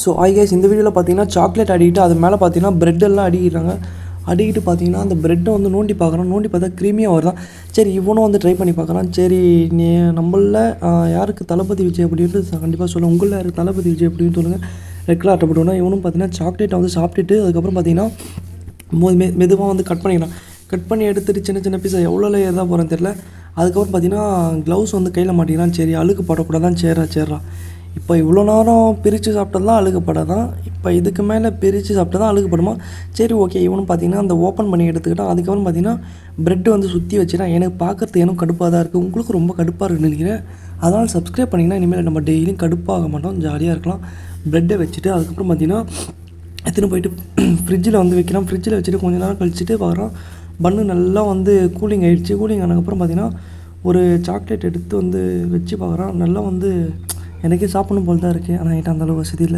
So guys இந்த வீடியோவில் பார்த்தீங்கன்னா சாக்லேட் அடிக்கிட்டு அது மேலே பார்த்தீங்கன்னா ப்ரெட்டெல்லாம் அடிக்கிறாங்க. அடிக்கிட்டு பார்த்தீங்கன்னா அந்த ப்ரெட்டை வந்து நோண்டி பார்க்குறான். நோண்டி பார்த்தா க்ரீமியாக வருதான். சரி இவனும் வந்து ட்ரை பண்ணி பார்க்குறான். சரி நீ நம்மளில் யாருக்கு தளபதி விஜய் அப்படின்ட்டு கண்டிப்பாக சொல்லுங்கள். உங்களில் யாருக்கு தளபதி விஜய் அப்படின்னு சொல்லுங்கள். ரெட் கலர் அட்டைப்பட்டோன்னா இவனும் பார்த்தீங்கன்னா சாக்லேட்டை வந்து சாப்பிட்டுட்டு அதுக்கப்புறம் பார்த்தீங்கன்னா மெதுவாக வந்து கட் பண்ணிக்கிறான். கட் பண்ணி எடுத்துகிட்டு சின்ன சின்ன பீஸை எவ்வளோ லேயர் தான் போகிறேன்னு தெரில. அதுக்கப்புறம் பார்த்தீங்கன்னா க்ளவுஸ் வந்து கையில் மாட்டிக்கிறான். சரி அழுக்கு படக்கூடாதான் சேர்றா. இப்போ இவ்வளோ நேரம் பிரித்து சாப்பிட்டதான் அழுகுப்படாதான். இப்போ இதுக்கு மேலே பிரித்து சாப்பிட்டா தான் அழுகுப்படுமா? சரி ஓகே. இவனும் பார்த்தீங்கன்னா அந்த ஓப்பன் பண்ணி எடுத்துக்கிட்டான். அதுக்கப்புறம் பார்த்தீங்கன்னா ப்ரெட்டு வந்து சுற்றி வச்சுட்டான். எனக்கு பார்க்குறது எனக்கு கடுப்பாக தான் இருக்குது. உங்களுக்கு ரொம்ப கடுப்பாக இருக்குன்னு நினைக்கிறேன். அதனால் சப்ஸ்கிரைப் பண்ணிங்கன்னா இனிமேல் நம்ம டெய்லியும் கடுப்பாக மாட்டோம், ஜாலியாக இருக்கலாம். ப்ரெட்டை வச்சுட்டு அதுக்கப்புறம் பார்த்தீங்கன்னா எடுத்துன்னு போயிட்டு ஃப்ரிட்ஜில் வந்து வைக்கிறான். ஃப்ரிட்ஜில் வச்சுட்டு கொஞ்சம் நேரம் கழிச்சுட்டு பார்க்குறான் பன்னு நல்லா வந்து கூலிங் ஆகிடுச்சு. கூலிங் ஆனதுக்கப்புறம் பார்த்தீங்கன்னா ஒரு சாக்லேட் எடுத்து வந்து வச்சு பார்க்குறான். நல்லா வந்து எனக்கே சாப்பிடணும் போல் தான் இருக்குது. ஆனால் என்கிட்ட அந்தளவு வசதி இல்லை.